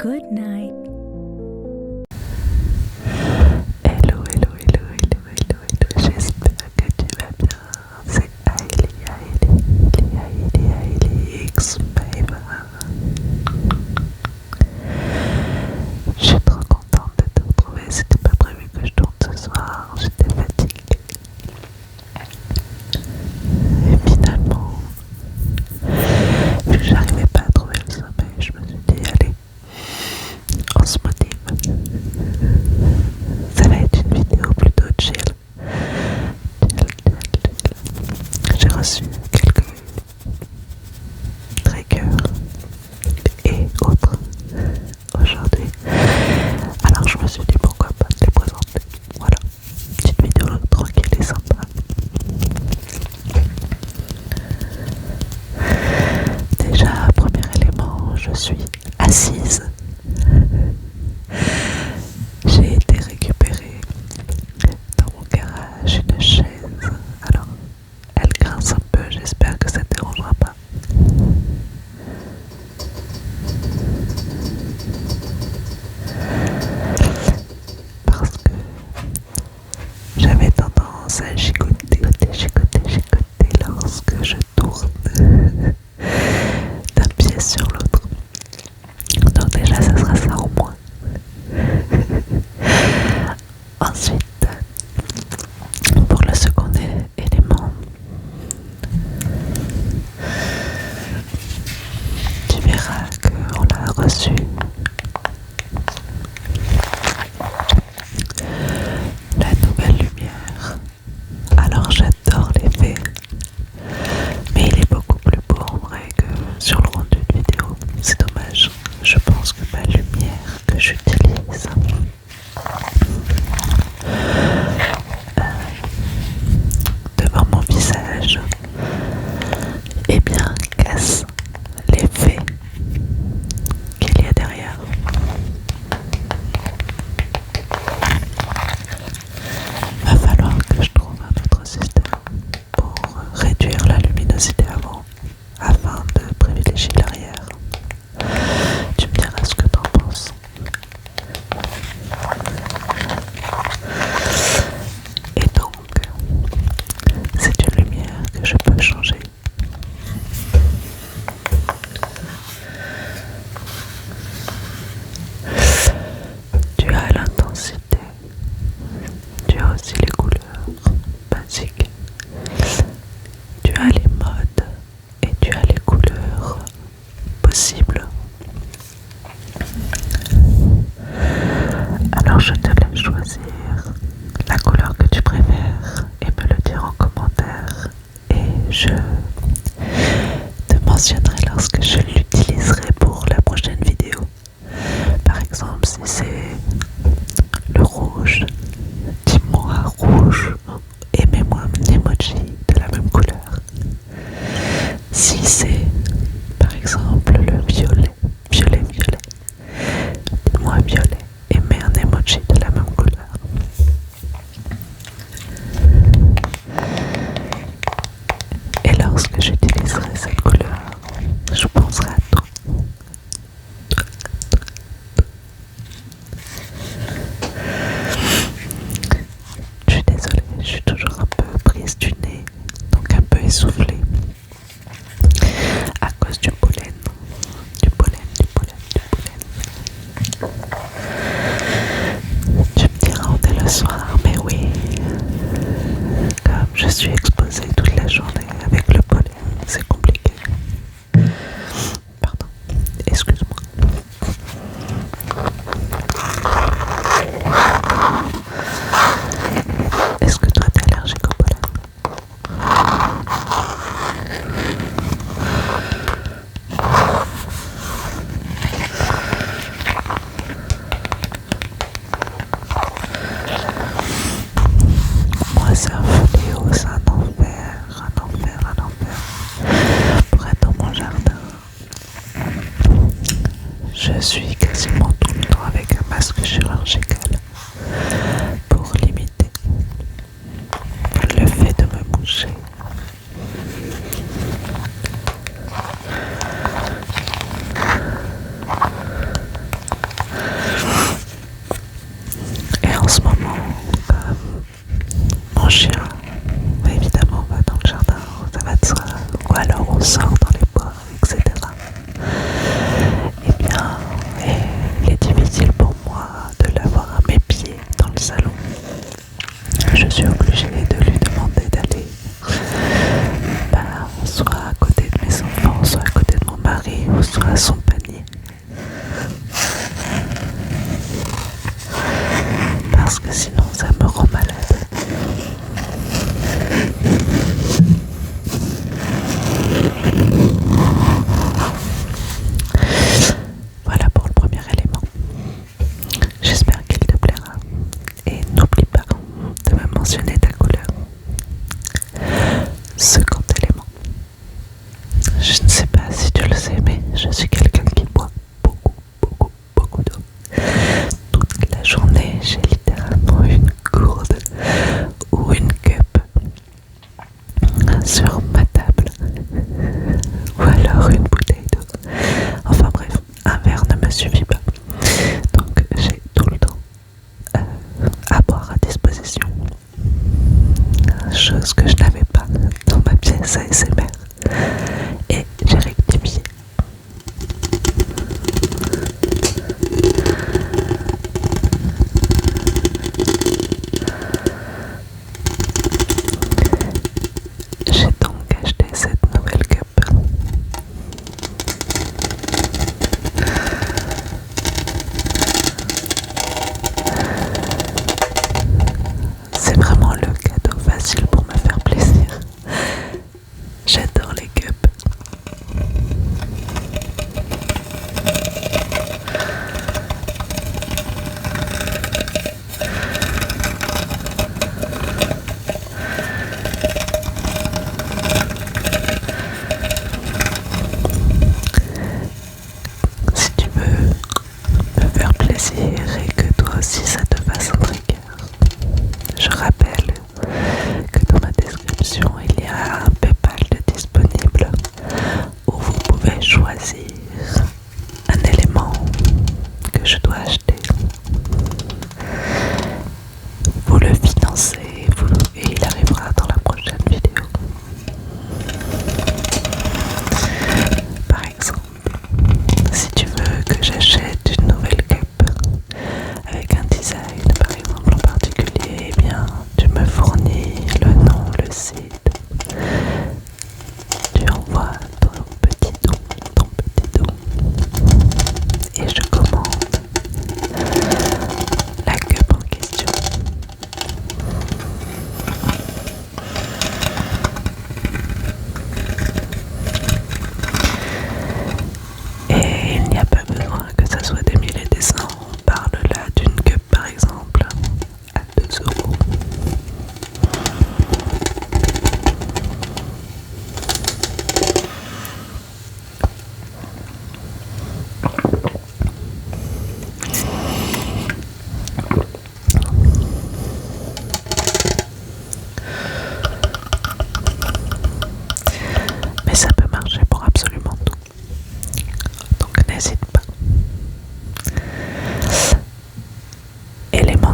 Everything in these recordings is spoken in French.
Good night. Hello, hello, hello, hello, hello, hello, j'espère que tu vas bien. C'est Hailey X Baby. Je suis trop contente de te retrouver. C'était pas prévu que je tourne ce soir, j'étais fatiguée. Et finalement, vu que j'arrivais pas à trouver le sommeil, je me suis dit allez, on se motive. Ça va être une vidéo plutôt chill. J'ai reçu quelques triggers et autres aujourd'hui. Alors je me suis dit pourquoi pas te les présenter. Voilà, petite vidéo tranquille et sympa. Déjà, premier élément, je suis assise. J'ai été récupérer dans mon garage une chaise. Alors, elle grince un peu, j'espère que ça ne te dérangera pas. Parce que j'avais tendance à gigoter lorsque je tourne d'un pied sur l'autre. Donc déjà, ça sera ça au moins. Ensuite, pour le second élément, tu verras qu'on l'a reçu. La nouvelle lumière. Alors j'adore l'effet, mais il est beaucoup plus beau en vrai que sur le rendu de vidéo. C'est dommage. Je pense que ma lumière que j'utilise devant mon visage, eh bien casse l'effet qu'il y a derrière. Va falloir que je trouve un autre système pour réduire la luminosité avant, afin de privilégier l'arrière. Tu me diras ce que t'en penses. Et donc, c'est une lumière que je peux changer. Tu as l'intensité, tu as aussi les couleurs basiques, tu as les modes et tu as les couleurs possibles. Alors je te laisse choisir la couleur que tu préfères et me le dire en commentaire et je te mentionnerai lorsque je l'utiliserai pour la prochaine vidéo. Par exemple, si c'est le rouge, dis-moi rouge et mets-moi un emoji de la même couleur. Si c'est par exemple le violet, dis-moi violet et mets un emoji de la même couleur. Et lorsque j'utiliserai cette couleur, je penserai à toi. Je suis désolée, je suis toujours un peu prise du nez, donc un peu essoufflée à cause du pollen. Tu me diras on est le soir, mais oui, comme je suis exposée toute la journée avec le pollen, c'est compliqué. Pardon, excuse-moi. Est-ce que toi t'es allergique au pollen? Moi c'est un fléau, c'est un enfer. Pour être dans mon jardin, je suis quasiment tout le temps avec un masque chirurgical pour limiter le fait de me moucher.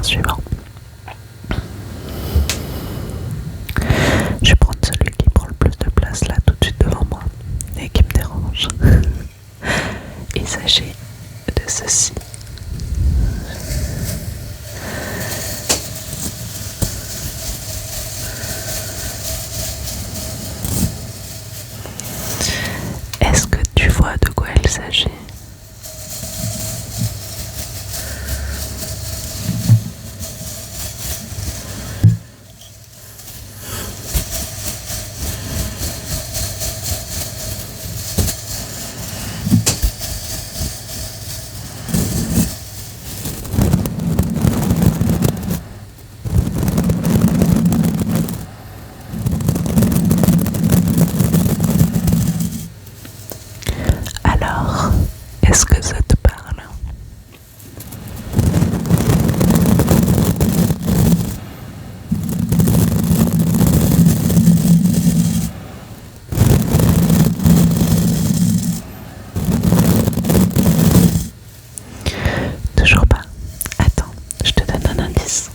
suivant. Je vais prendre celui qui prend le plus de place là tout de suite devant moi et qui me dérange. Il s'agit de ceci. Est-ce que tu vois de quoi il s'agit? Alors, est-ce que ça te parle? Toujours pas. Attends, je te donne un indice.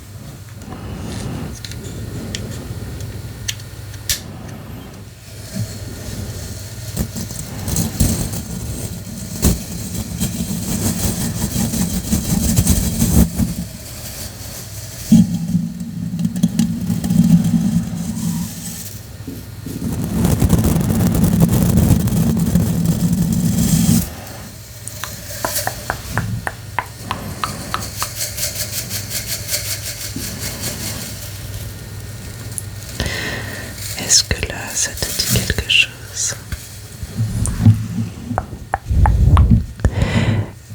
Est-ce que là, ça te dit quelque chose?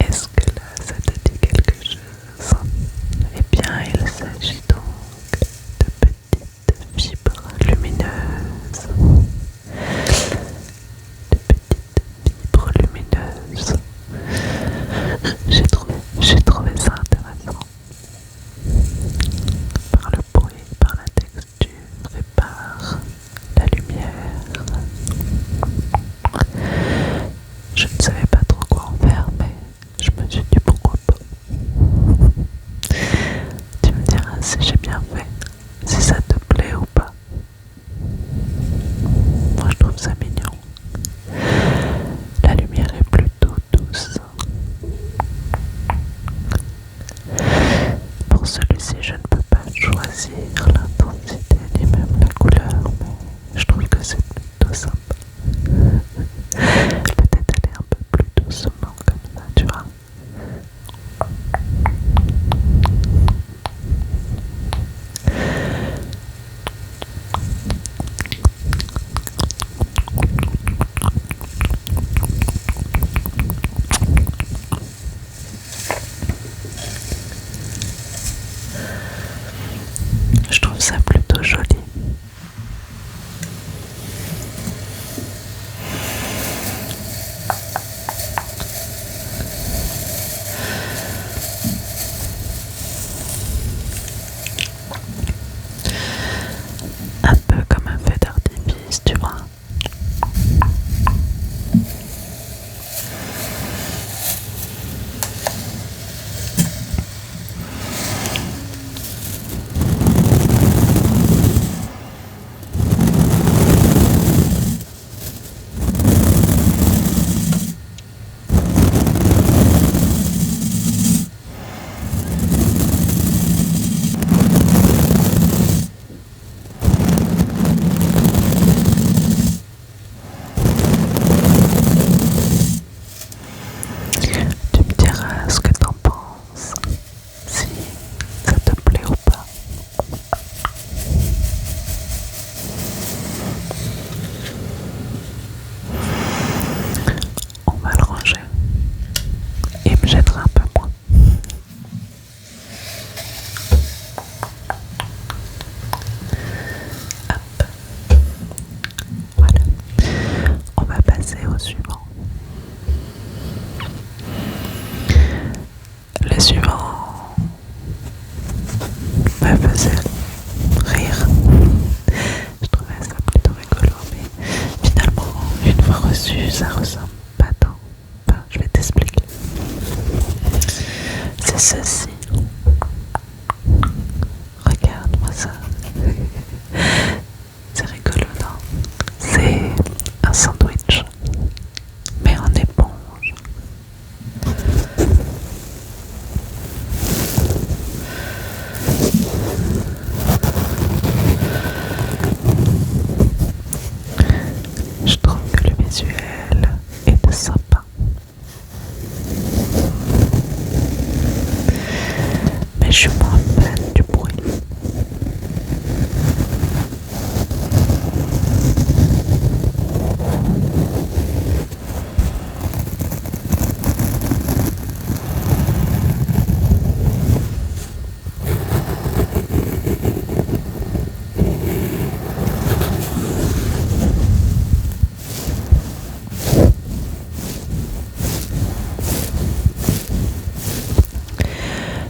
Est-ce que là, ça te dit quelque chose? Eh bien, il s'agit donc de petites fibres lumineuses. De petites fibres lumineuses. J'ai trouvé ça intéressant. Par le bruit, par la texture et par la lumière. Je ne savais pas trop quoi en faire, mais je me suis dit pourquoi pas. Tu me diras si j'ai bien fait, si ça te plaît ou pas. Moi je trouve ça mignon. La lumière est plutôt douce. Pour celui-ci, je ne peux pas choisir l'intensité ni même la couleur, mais je trouve que c'est plutôt sympa. Peut-être aller un peu plus doucement comme ça, tu vois. Je trouve mais je suis moins fan du bruit.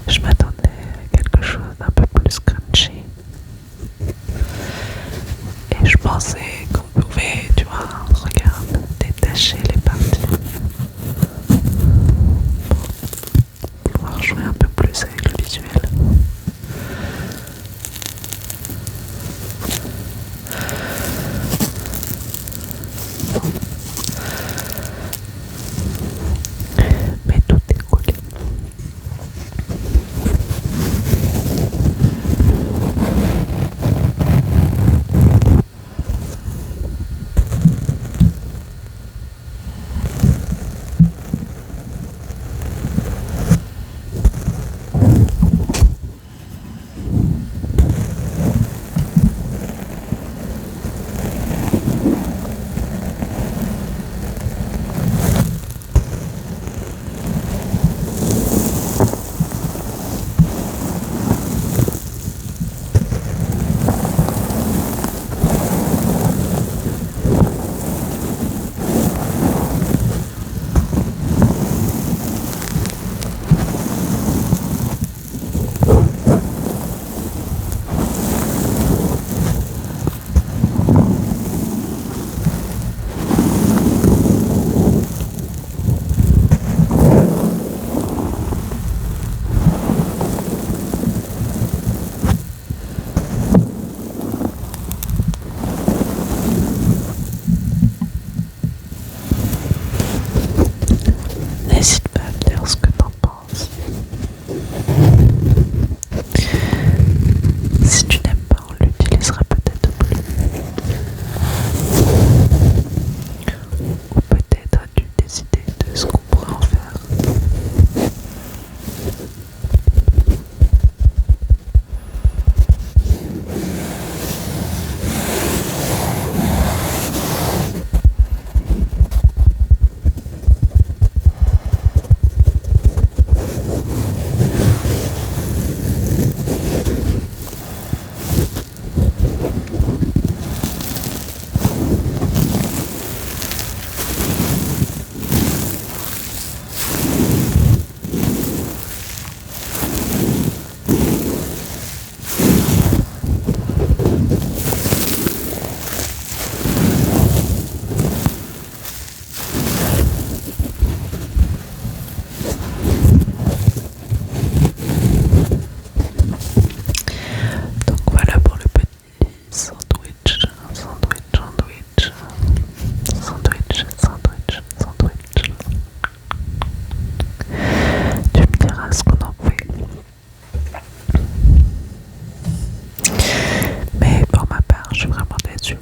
Je m'attendais à quelque chose d'un peu plus crunchy. Et je pensais qu'on pouvait, tu vois, regarde, détacher les parties pour pouvoir jouer un peu plus avec le visuel. Mais tout est collé. N'hésite pas à me dire ce que t'en penses. Si tu n'aimes pas, on l'utilisera peut-être plus. Ou peut-être as-tu des idées de ce qu'on pourrait en faire. Donc voilà pour le petit sandwich. Tu me diras ce qu'on en fait. Mais pour ma part, je suis vraiment déçue.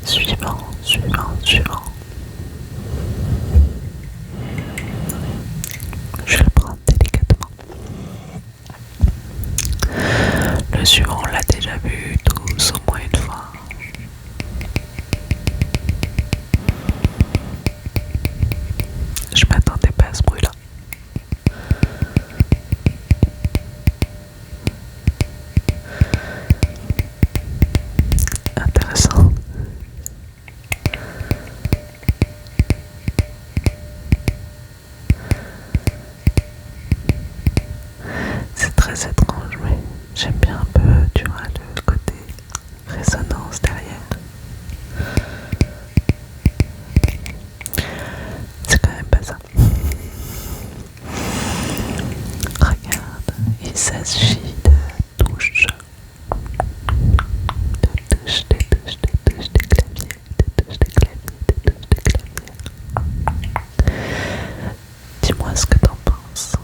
Suivant. Je vais le prendre délicatement. Le suivant, on l'a déjà vu tous au moins une fois. Je m'attendais pas à ce bruit-là. Intéressant. C'est très étrange, mais j'aime bien un peu, tu vois, le côté résonance derrière. C'est quand même pas ça. Regarde, il s'agit de touches. Des touches des claviers. Dis-moi ce que t'en penses.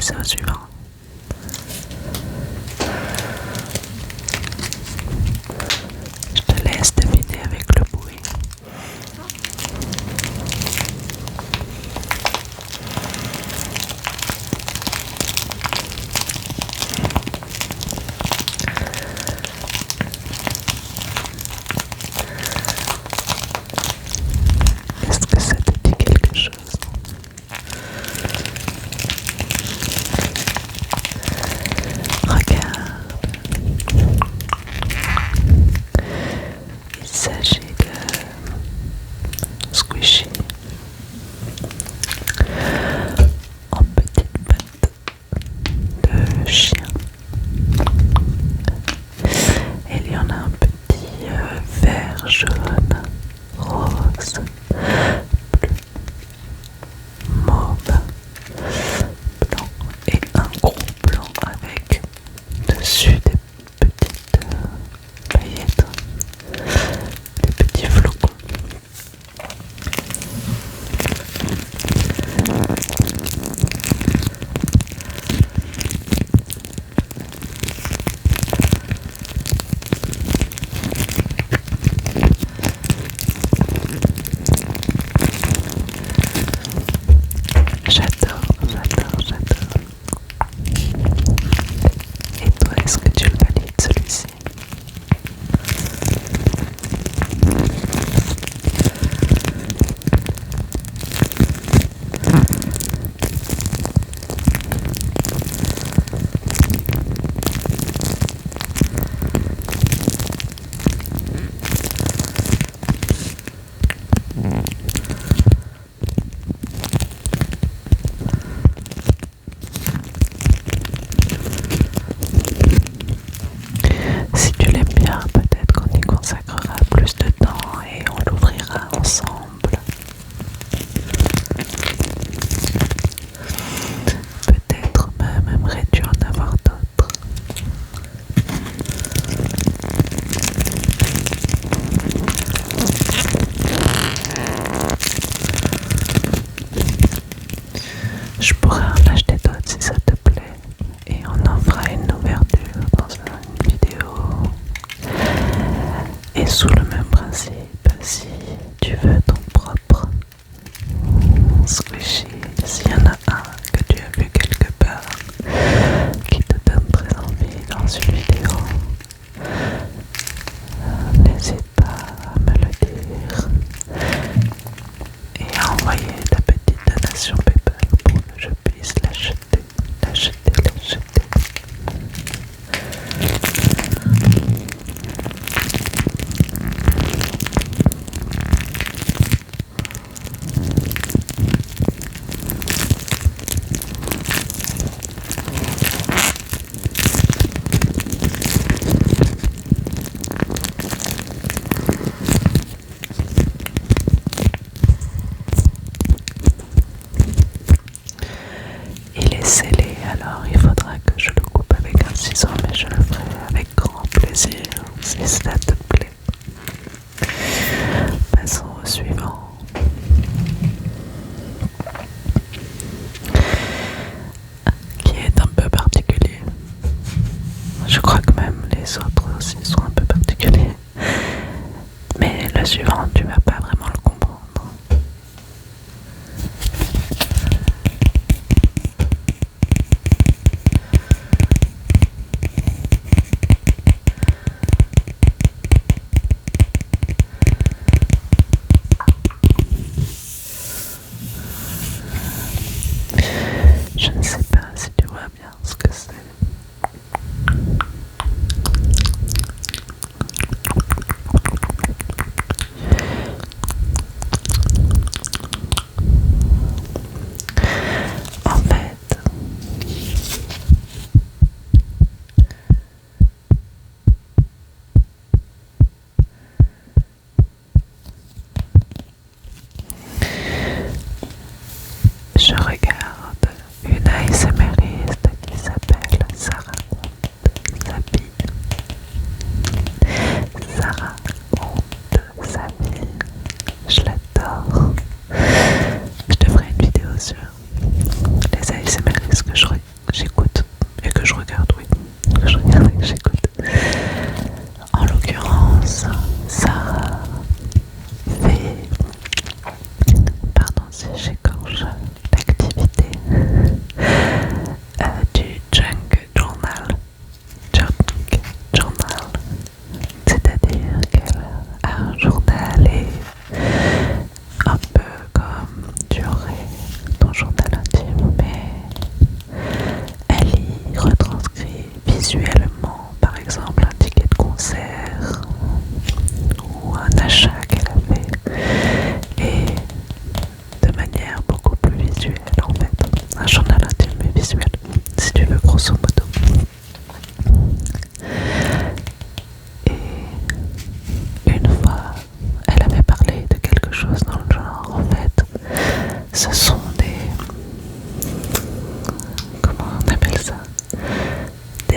passer au suivant. Je te laisse deviner avec le bruit. Est-ce que ça te dit quelque chose? Regarde. Il s'agit de Squishy en petite patte de chien. Et il y en a un petit vert, jaune, rose, bleu, mauve, blanc et un gros blanc avec dessus des petites paillettes, des petits flocons. J'adore, j'adore, j'adore. Et toi, est-ce que tu le valides celui-ci? Si tu l'aimes bien, peut-être qu'on y consacrera plus de temps et on l'ouvrira ensemble. Peut-être même aimerais-tu en avoir d'autres. Je pourrais en acheter d'autres si ça te plaît et on en fera une ouverture dans une vidéo. Et sous le même principe, si tu veux ton propre Squishy, s'il y en a un que tu as vu quelque part qui te donne très envie dans une vidéo, n'hésite pas à me le dire et à envoyer la petite donation PayPal pour que je puisse l'acheter. Il est scellé, alors il faudra que je le coupe avec un ciseau, mais je le ferai avec grand plaisir si ça te plaît. Passons au suivant. Qui est un peu particulier. Je crois que même les autres aussi sont un peu particuliers. Mais le suivant, tu vas pas vraiment le comprendre. Je ne sais pas si tu vois bien ce que c'est. En fait, je regarde une ASMRiste qui s'appelle Sarah sa vie. Sarah raconte sa vie. Je l'adore. Je te ferai une vidéo sur les ASMRistes que je regarde.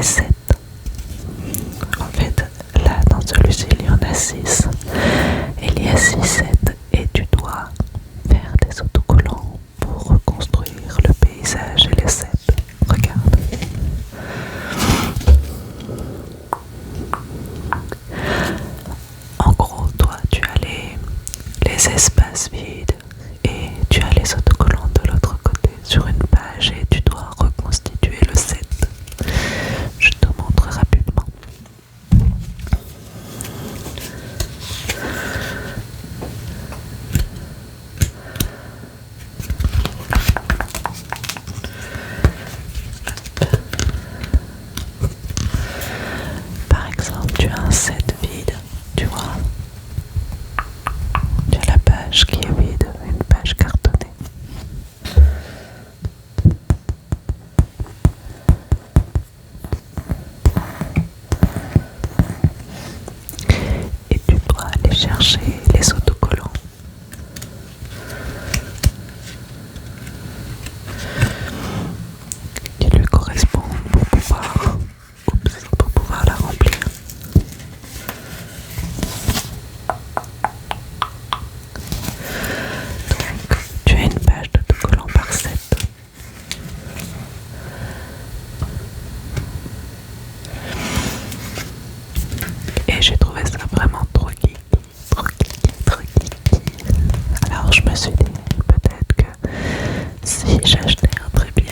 7. En fait, là dans celui-ci, il y en a 6. Il y a 6 sets et tu dois faire des autocollants pour reconstruire le paysage et les sets. Regarde. En gros, toi, tu as les espaces vides et tu as les autocollants de l'autre côté sur une page et tu dois reconstituer le set. Je te montre rapidement. Par exemple, tu as un set vide, tu vois. Tu as la page qui est vide, une page cartonnée. Et tu dois aller chercher les autocollants. Qui lui correspondent pour pouvoir la remplir. Donc, tu as une page d'autocollant par set. Et j'ai trouvé ça vraiment trop geek, trop geeky. Alors je me suis dit peut-être que si j'achetais un trépied,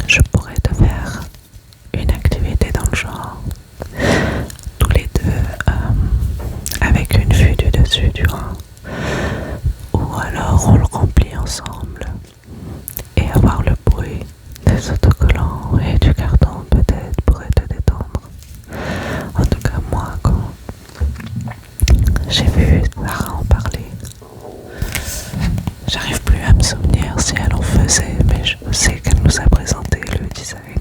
je pourrais te faire une activité dans le genre, tous les deux avec une vue du dessus, tu vois. Ou alors on le remplit ensemble et avoir le bruit des autocollants et du carton peut-être pourrait te détendre. En tout cas moi quand j'ai vu Sarah en parler, j'arrive plus à me souvenir si elle en faisait, mais je sais qu'elle nous a présenté le design.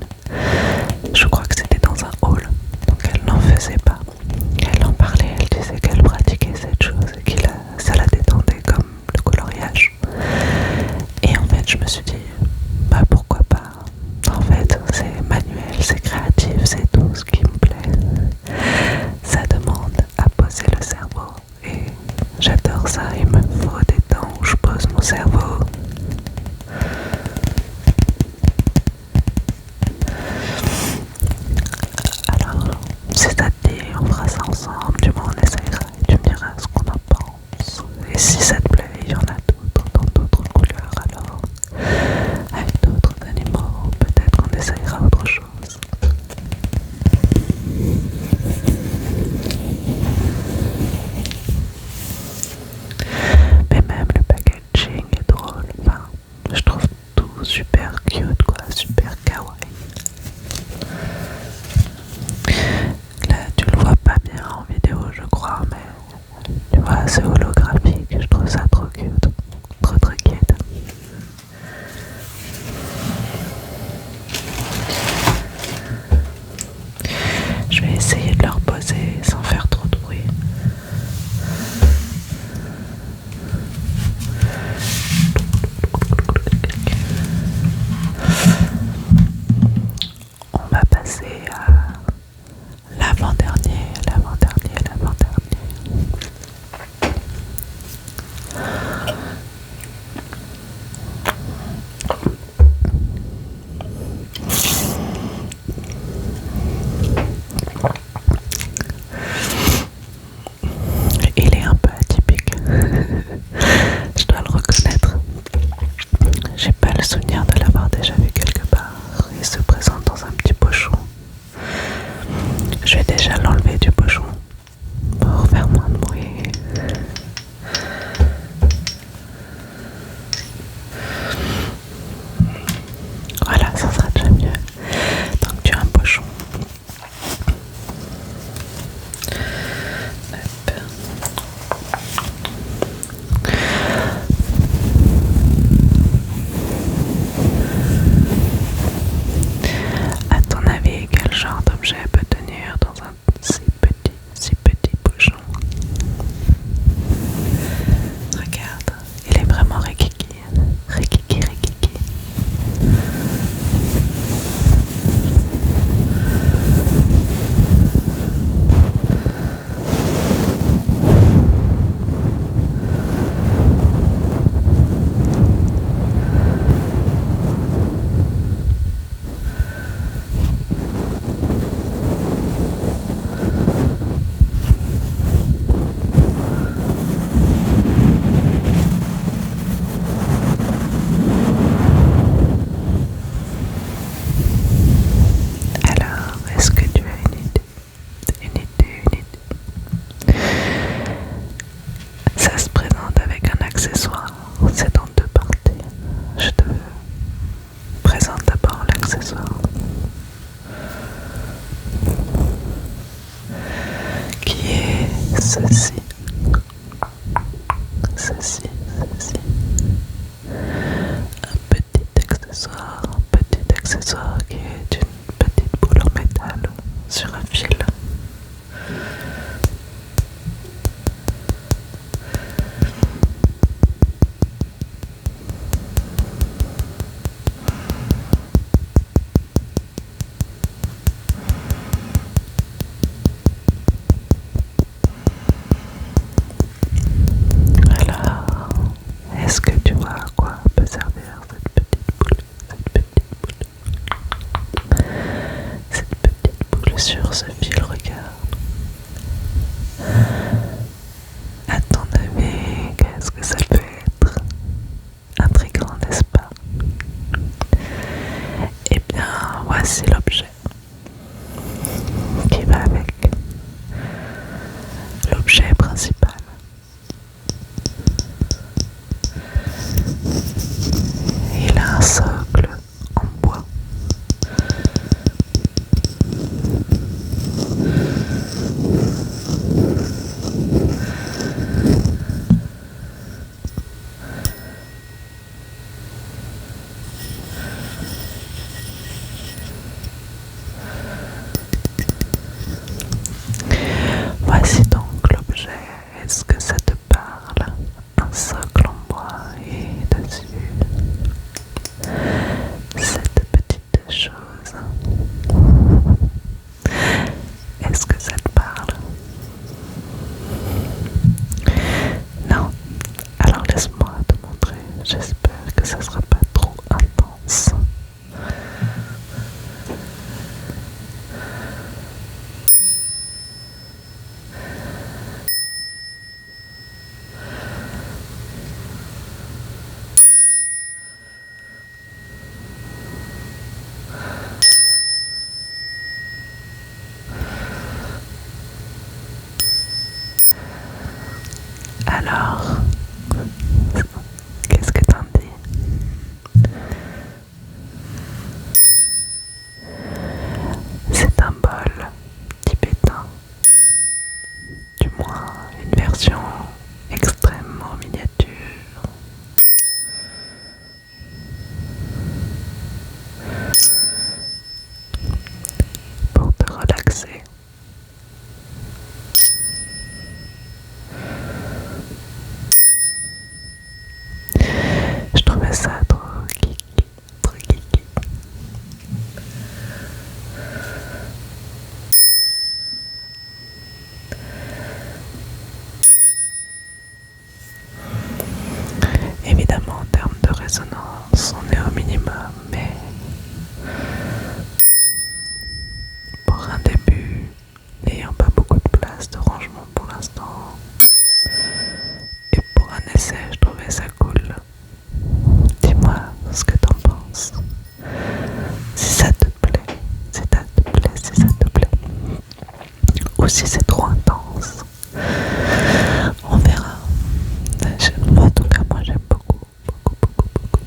Je crois que c'était dans un hall, donc elle n'en faisait pas. Elle en parlait, elle disait qu'elle pratiquait cette chose et que ça la détendait comme le coloriage. Et en fait je me suis dit, bah pourquoi pas. En fait c'est manuel, c'est créatif, c'est tout ce qui me plaît. Ça demande à poser le cerveau et j'adore ça, il me faut des temps où je pose mon cerveau. Alors, si ça te dit, on fera ça ensemble, du moins on essayera et tu me diras ce qu'on en pense. Et si ça te plaît, il y en a d'autres dans d'autres couleurs alors, avec d'autres animaux, peut-être qu'on essayera autre chose. Mais même le packaging est drôle, enfin, je trouve tout super cute quoi, super kawaii. Là tu le vois pas bien en vidéo je crois, mais tu vois c'est holographique, je trouve ça trop cute, trop cute. Je vais essayer de le reposer sans faire trop de bruit. On va passer à l'avant-dernier. Il est un peu atypique, je dois le reconnaître. J'ai pas le souvenir de l'avoir déjà vu quelque part. Il se présente dans un petit pochon. Je vais déjà l'enlever du pochon pour faire moins de bruit. Voilà, ça sera déjà mieux. Donc tu as un pochon. socle en bois. Voici donc l'objet. Est-ce que ça te parle? Un socle en bois et dessus cette petite chose. Est-ce que ça te parle? Non? Alors laisse-moi te montrer. J'espère que ça sera pas trop intense. Alors, qu'est-ce que t'en dis? C'est un bol tibétain, du moins une version extrêmement miniature. Pour te relaxer. Je trouvais ça trop kiki, trop kiki. Évidemment, en termes de résonance, on est au minimum, mais pour un début, n'ayant pas beaucoup de place de rangement pour l'instant, et pour un essai, je trouvais ça cool. Dis-moi ce que t'en penses. Si ça te plaît, si ça te plaît, si ça te plaît. Ou si c'est trop intense. On verra. En tout cas, moi j'aime beaucoup, beaucoup, beaucoup, beaucoup.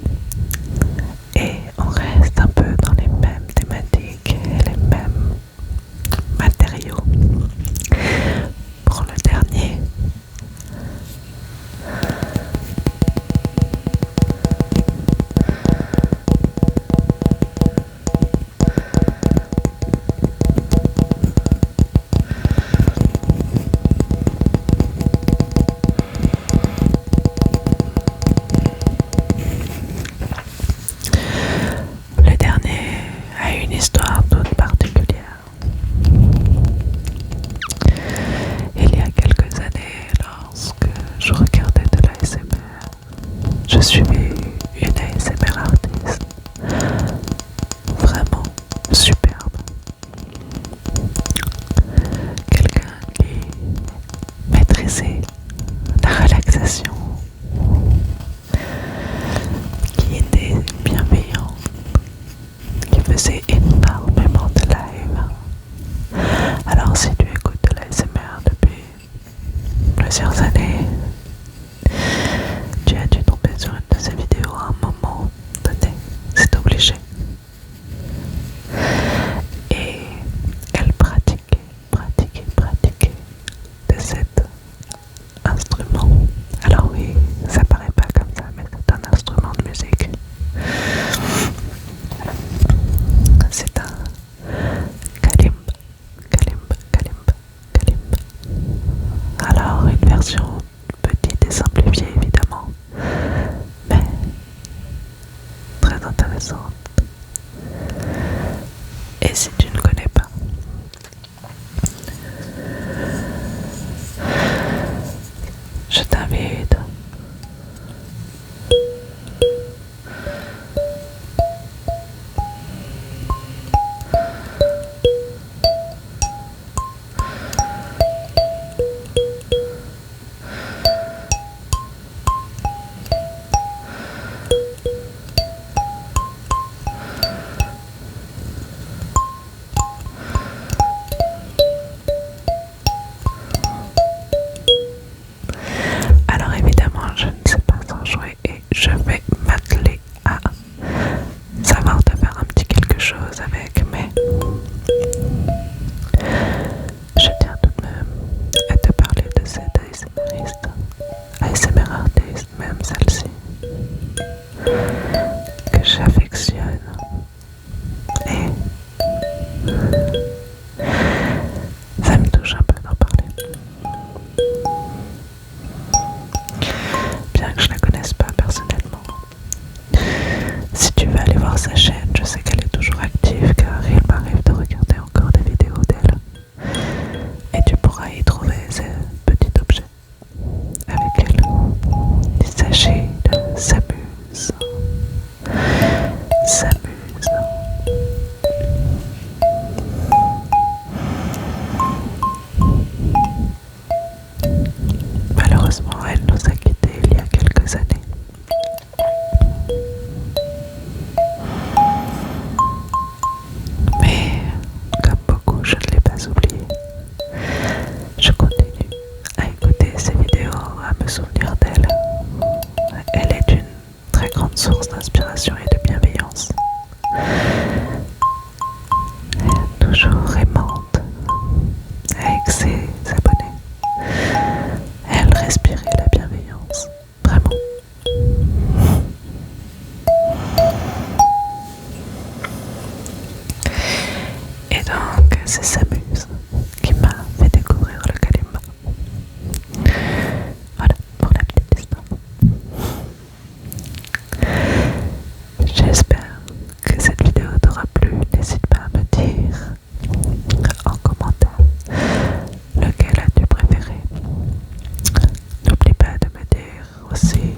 Et on reste un peu dans les mêmes thématiques et les mêmes matériaux. Pour le dernier, a une histoire toute particulière. Il y a quelques années, lorsque je regardais de l'ASMR, je suivais une ASMR artiste vraiment superbe. Quelqu'un qui maîtrisait la relaxation, qui était bienveillant, qui faisait énormément de live. Alors si tu écoutes de l'ASMR depuis plusieurs années, tu as dû tomber sur une de ces vidéos à un moment donné, c'est obligé. Et elle pratiquait de cet instrument. Alors oui, ça paraît pas comme ça, mais c'est un instrument de musique. C'est un kalimba. Alors une version petite et simplifiée évidemment, mais très intéressante. Et si tu ne connais pas, je t'invite compassion et de bienveillance. Toujours aimante avec ses abonnés. Elle respirait la bienveillance, vraiment. Et donc c'est Samuse qui m'a fait découvrir le kalimba. Voilà pour la petite histoire. J'espère que cette vidéo t'aura plu. N'hésite pas à me dire en commentaire lequel as-tu préféré. N'oublie pas de me dire aussi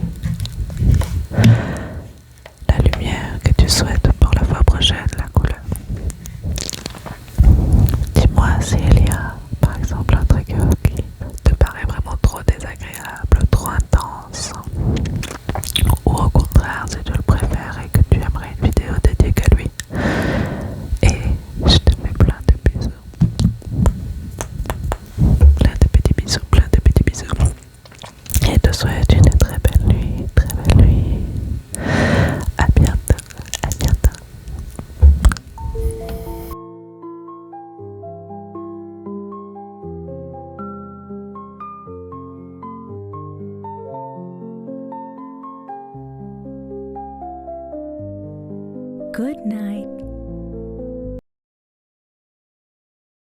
la lumière que tu souhaites pour la fois prochaine, la couleur. Dis-moi s'il y a par exemple un trigger qui te paraît vraiment trop désagréable, trop intense, ou au contraire si tu le préfères et que tu aimerais une vidéo dédiée qu'à lui. Et je te fais plein de bisous. Plein de petits bisous, plein de petits bisous. Et te souhaite une très belle nuit, très belle nuit. À bientôt, à bientôt. Good night.